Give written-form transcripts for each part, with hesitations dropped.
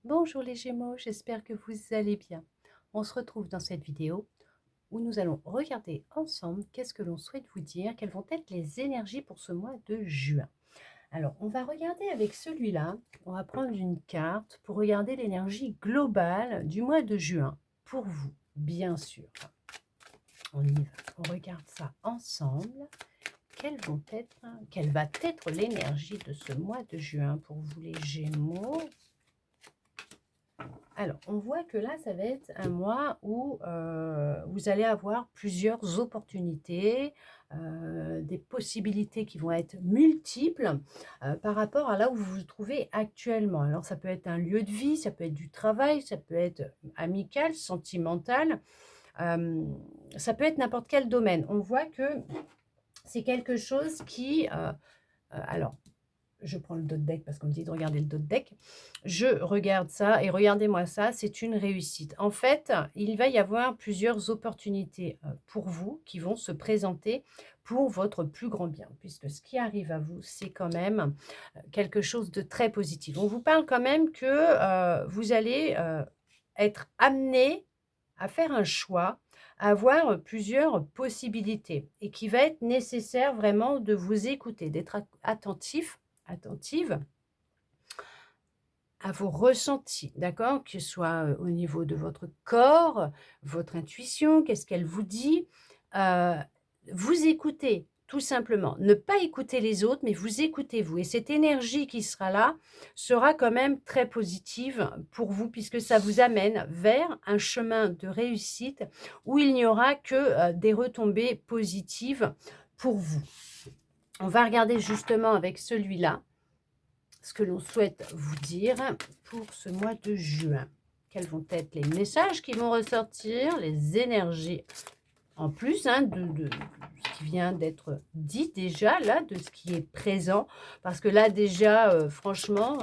Bonjour les Gémeaux, j'espère que vous allez bien. On se retrouve dans cette vidéo où nous allons regarder ensemble qu'est-ce que l'on souhaite vous dire, quelles vont être les énergies pour ce mois de juin. Alors, on va regarder avec celui-là, on va prendre une carte pour regarder l'énergie globale du mois de juin, pour vous, bien sûr. On y va, on regarde ça ensemble. Quelle va être l'énergie de ce mois de juin pour vous les Gémeaux? Alors, on voit que là, ça va être un mois où vous allez avoir plusieurs opportunités, des possibilités qui vont être multiples par rapport à là où vous vous trouvez actuellement. Alors, ça peut être un lieu de vie, ça peut être du travail, ça peut être amical, sentimental, euh, ça peut être n'importe quel domaine. On voit que c'est quelque chose qui... alors, je prends le dos de deck parce qu'on me dit de regarder le dos de deck. Je regarde ça et regardez-moi ça, c'est une réussite. En fait, il va y avoir plusieurs opportunités pour vous qui vont se présenter pour votre plus grand bien, puisque ce qui arrive à vous, c'est quand même quelque chose de très positif. On vous parle quand même que vous allez être amené à faire un choix, à avoir plusieurs possibilités et qui va être nécessaire vraiment de vous écouter, d'être attentive à vos ressentis, d'accord? Que ce soit au niveau de votre corps, votre intuition, qu'est-ce qu'elle vous dit? Euh, Vous écoutez, tout simplement. Ne pas écouter les autres, mais vous écoutez vous. Et cette énergie qui sera là sera quand même très positive pour vous, puisque ça vous amène vers un chemin de réussite où il n'y aura que des retombées positives pour vous. On va regarder justement avec celui-là ce que l'on souhaite vous dire pour ce mois de juin. Quels vont être les messages qui vont ressortir, les énergies en plus de ce qui vient d'être dit déjà, là, de ce qui est présent. Parce que là, déjà, franchement,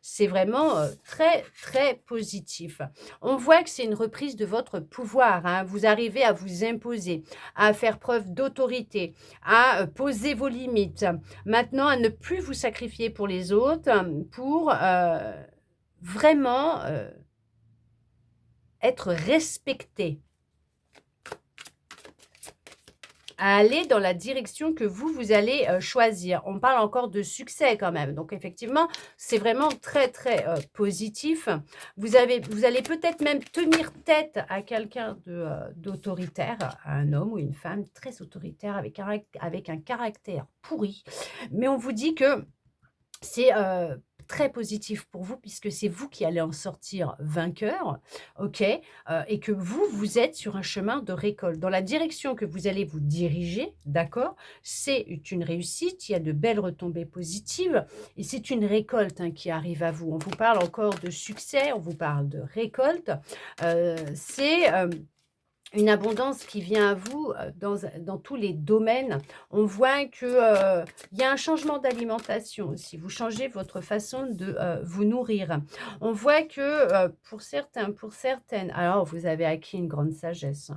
c'est vraiment très, très positif. On voit que c'est une reprise de votre pouvoir. Vous arrivez à vous imposer, à faire preuve d'autorité, à poser vos limites. Maintenant, à ne plus vous sacrifier pour les autres, pour vraiment être respecté, à aller dans la direction que vous allez choisir. On parle encore de succès quand même. Donc, effectivement, c'est vraiment très, très positif. Vous allez peut-être même tenir tête à quelqu'un d'autoritaire, à un homme ou une femme très autoritaire avec un caractère pourri. Mais on vous dit que c'est très positif pour vous puisque c'est vous qui allez en sortir vainqueur, ok, et que vous êtes sur un chemin de récolte. Dans la direction que vous allez vous diriger, d'accord, c'est une réussite, il y a de belles retombées positives et c'est une récolte qui arrive à vous. On vous parle encore de succès, on vous parle de récolte. C'est une abondance qui vient à vous dans tous les domaines. On voit que y a un changement d'alimentation aussi. Vous changez votre façon de vous nourrir. On voit que pour certains, pour certaines, alors vous avez acquis une grande sagesse.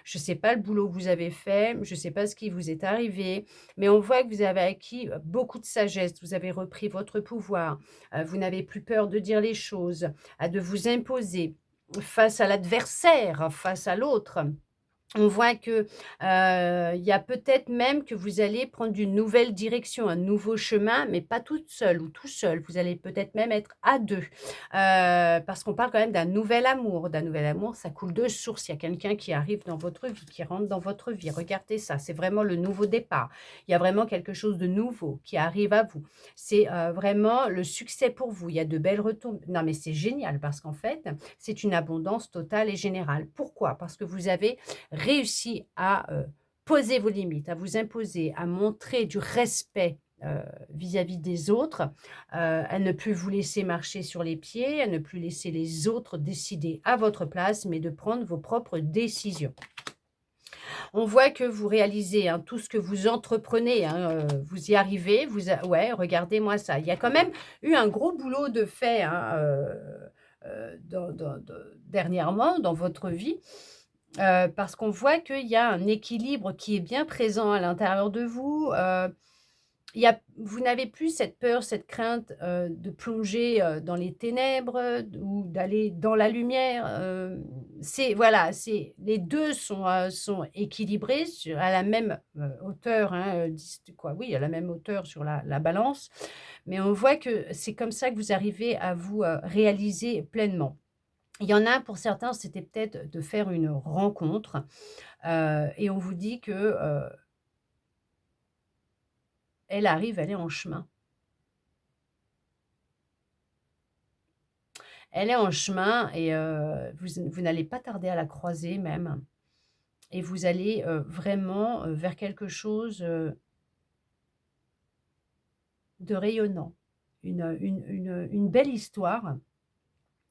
Je ne sais pas le boulot que vous avez fait, je ne sais pas ce qui vous est arrivé, mais on voit que vous avez acquis beaucoup de sagesse. Vous avez repris votre pouvoir. Vous n'avez plus peur de dire les choses, de vous imposer face à l'adversaire, face à l'autre. On voit que, il y a peut-être même que vous allez prendre une nouvelle direction, un nouveau chemin, mais pas toute seule ou tout seul. Vous allez peut-être même être à 2, parce qu'on parle quand même d'un nouvel amour. D'un nouvel amour, ça coule de source. Il y a quelqu'un qui arrive dans votre vie, qui rentre dans votre vie. Regardez ça, c'est vraiment le nouveau départ. Il y a vraiment quelque chose de nouveau qui arrive à vous. C'est, vraiment le succès pour vous. Il y a de belles retombées. Non, mais c'est génial parce qu'en fait, c'est une abondance totale et générale. Pourquoi? Parce que vous avez réussi à poser vos limites, à vous imposer, à montrer du respect vis-à-vis des autres, à ne plus vous laisser marcher sur les pieds, à ne plus laisser les autres décider à votre place, mais de prendre vos propres décisions. On voit que vous réalisez tout ce que vous entreprenez, vous y arrivez, ouais, regardez-moi ça. Il y a quand même eu un gros boulot de fait dernièrement dans votre vie. Parce qu'on voit qu'il y a un équilibre qui est bien présent à l'intérieur de vous. vous n'avez plus cette peur, cette crainte, de plonger, dans les ténèbres, ou d'aller dans la lumière, c'est voilà, c'est les 2 sont équilibrés à la même, hauteur, hein, quoi, oui, à la même hauteur sur la balance, mais on voit que c'est comme ça que vous arrivez à vous, réaliser pleinement. Il y en a pour certains, c'était peut-être de faire une rencontre, et on vous dit que, elle arrive, elle est en chemin. Elle est en chemin et vous n'allez pas tarder à la croiser même et vous allez, vraiment, vers quelque chose, de rayonnant. Une belle histoire,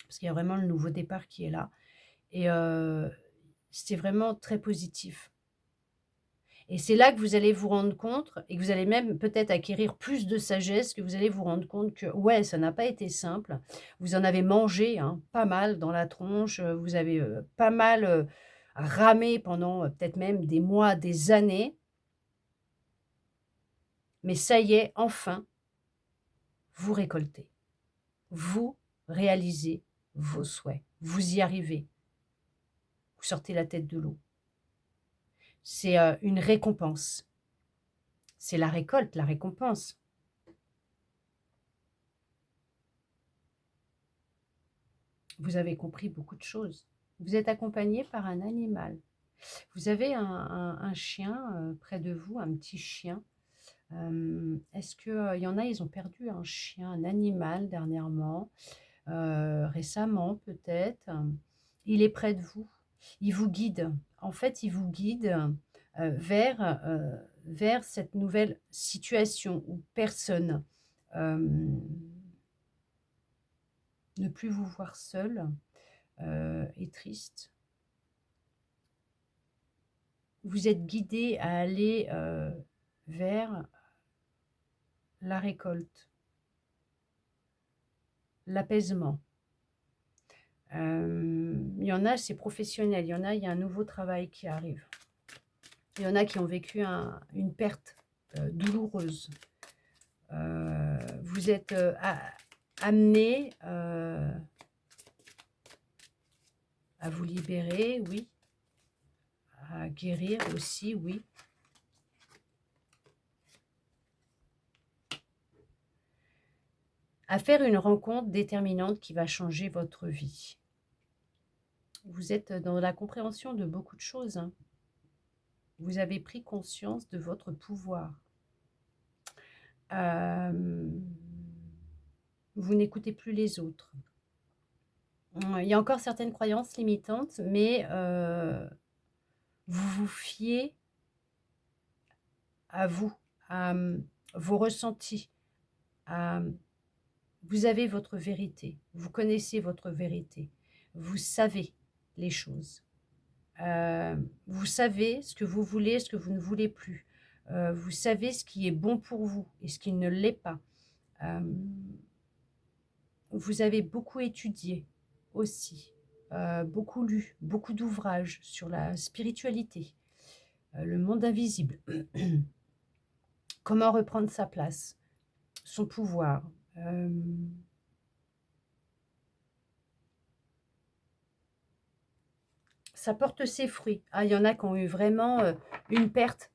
parce qu'il y a vraiment le nouveau départ qui est là et c'est vraiment très positif et c'est là que vous allez vous rendre compte et que vous allez même peut-être acquérir plus de sagesse, que vous allez vous rendre compte que, ouais, ça n'a pas été simple. Vous en avez mangé, hein, pas mal dans la tronche, vous avez, pas mal, ramé pendant, peut-être même des mois, des années, mais ça y est, enfin, vous récoltez. Vous réalisez vos souhaits. Vous y arrivez. Vous sortez la tête de l'eau. C'est, une récompense. C'est la récolte, la récompense. Vous avez compris beaucoup de choses. Vous êtes accompagné par un animal. Vous avez un chien, près de vous, un petit chien. Est-ce que, il y en a, ils ont perdu un chien, un animal dernièrement, récemment peut-être? Il est près de vous. Il vous guide. En fait, il vous guide, vers cette nouvelle situation ou personne. Hem, Ne plus vous voir seul, et triste. Vous êtes guidé à aller, vers la récolte, l'apaisement. Il y en a, c'est professionnel, il y en a, il y a un nouveau travail qui arrive. Il y en a qui ont vécu une perte, douloureuse. Vous êtes, amenés, à vous libérer, oui, à guérir aussi, oui. À faire une rencontre déterminante qui va changer votre vie. Vous êtes dans la compréhension de beaucoup de choses, hein. Vous avez pris conscience de votre pouvoir. Hem, vous n'écoutez plus les autres. Il y a encore certaines croyances limitantes, mais vous vous fiez à vous, à, vos ressentis, à vous avez votre vérité, vous connaissez votre vérité, vous savez les choses. Vous savez ce que vous voulez, ce que vous ne voulez plus. Vous savez ce qui est bon pour vous et ce qui ne l'est pas. Hem, vous avez beaucoup étudié aussi, beaucoup lu, beaucoup d'ouvrages sur la spiritualité, le monde invisible, comment reprendre sa place, son pouvoir. Hem, Ça porte ses fruits. Ah, il y en a qui ont eu vraiment, une perte.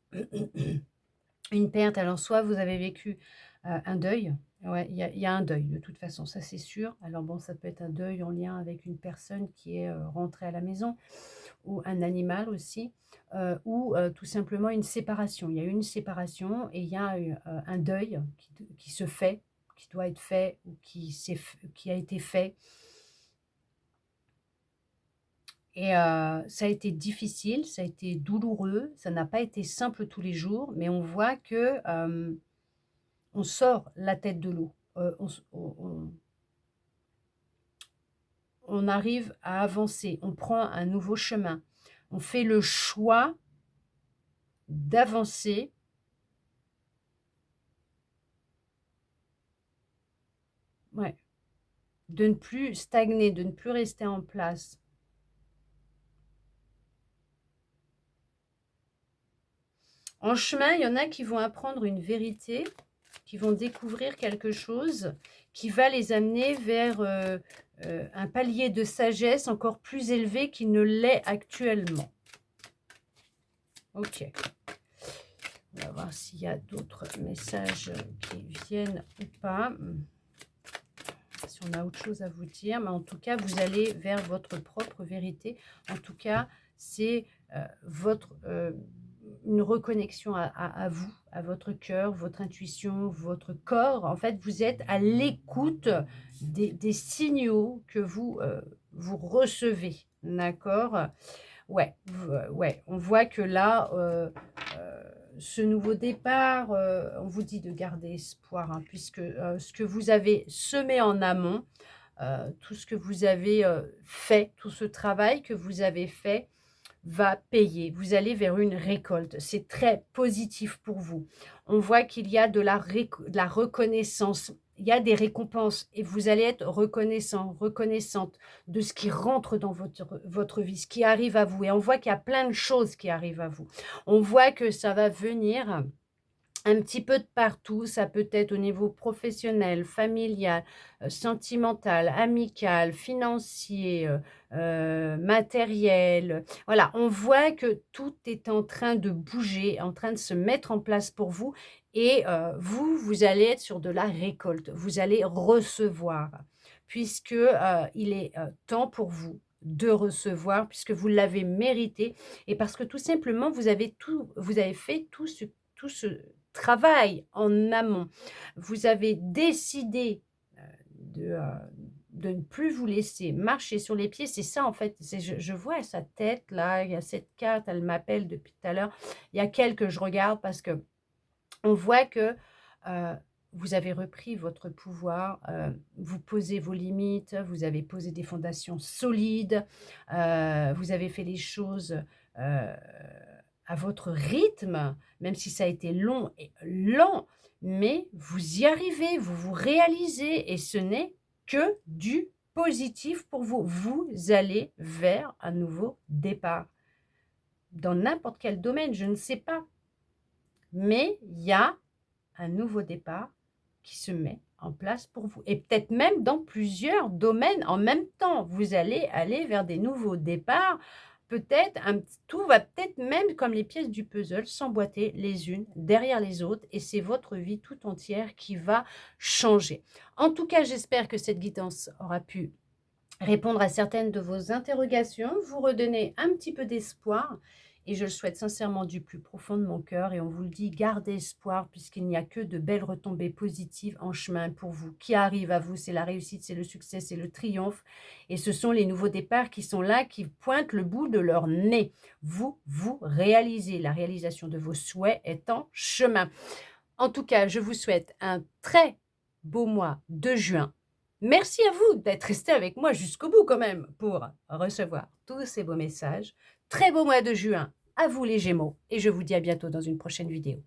Une perte, alors soit vous avez vécu, un deuil, ouais, il y a un deuil de toute façon, ça c'est sûr. Alors bon, ça peut être un deuil en lien avec une personne qui est, rentrée à la maison ou un animal aussi, ou tout simplement une séparation. Il y a eu une séparation et il y a eu, un deuil qui se fait, qui doit être fait ou qui a été fait et ça a été difficile, ça a été douloureux, ça n'a pas été simple tous les jours, mais on voit que, on sort la tête de l'eau. On arrive à avancer, on prend un nouveau chemin. On fait le choix d'avancer, ouais, de ne plus stagner, de ne plus rester en place. En chemin, il y en a qui vont apprendre une vérité qui vont découvrir quelque chose qui va les amener vers un palier de sagesse encore plus élevé qu'il ne l'est actuellement. Ok. On va voir s'il y a d'autres messages qui viennent ou pas. Si on a autre chose à vous dire, mais en tout cas, vous allez vers votre propre vérité. En tout cas, c'est une reconnexion à vous, à votre cœur, votre intuition, votre corps. En fait, vous êtes à l'écoute des signaux que vous recevez. D'accord? Ouais, ouais, on voit que là, ce nouveau départ, on vous dit de garder espoir, hein, puisque ce que vous avez semé en amont, tout ce que vous avez fait, tout ce travail que vous avez fait va payer. Vous allez vers une récolte. C'est très positif pour vous. On voit qu'il y a de la reconnaissance. Il y a des récompenses et vous allez être reconnaissant, reconnaissante de ce qui rentre dans votre vie, ce qui arrive à vous. Et on voit qu'il y a plein de choses qui arrivent à vous. On voit que ça va venir un petit peu de partout, ça peut être au niveau professionnel, familial, sentimental, amical, financier, matériel. Voilà, on voit que tout est en train de bouger, en train de se mettre en place pour vous et vous allez être sur de la récolte. Vous allez recevoir puisque, il est, temps pour vous de recevoir puisque vous l'avez mérité et parce que tout simplement vous avez fait tout ce travail en amont. Vous avez décidé de, heu, de ne plus vous laisser marcher sur les pieds. C'est ça en fait, je vois sa tête là, il y a cette carte, elle m'appelle depuis tout à l'heure. Il y a qu'elle que je regarde parce que on voit que, heu, vous avez repris votre pouvoir, vous posez vos limites, vous avez posé des fondations solides, vous avez fait les choses, à votre rythme, même si ça a été long et lent, mais vous y arrivez, vous vous réalisez et ce n'est que du positif pour vous. Vous allez vers un nouveau départ. Dans n'importe quel domaine, je ne sais pas, mais il y a un nouveau départ qui se met en place pour vous et peut-être même dans plusieurs domaines en même temps. Vous allez aller vers des nouveaux départs, peut-être tout va peut-être même comme les pièces du puzzle s'emboîter les unes derrière les autres et c'est votre vie tout entière qui va changer. En tout cas, j'espère que cette guidance aura pu répondre à certaines de vos interrogations, vous redonner un petit peu d'espoir et je le souhaite sincèrement du plus profond de mon cœur et on vous le dit, gardez espoir puisqu'il n'y a que de belles retombées positives en chemin pour vous. Qui arrive à vous, c'est la réussite, c'est le succès, c'est le triomphe et ce sont les nouveaux départs qui sont là, qui pointent le bout de leur nez. Vous réalisez, la réalisation de vos souhaits est en chemin. En tout cas, je vous souhaite un très beau mois de juin. Merci à vous d'être resté avec moi jusqu'au bout quand même pour recevoir tous ces beaux messages. Très beau mois de juin à vous les Gémeaux et je vous dis à bientôt dans une prochaine vidéo.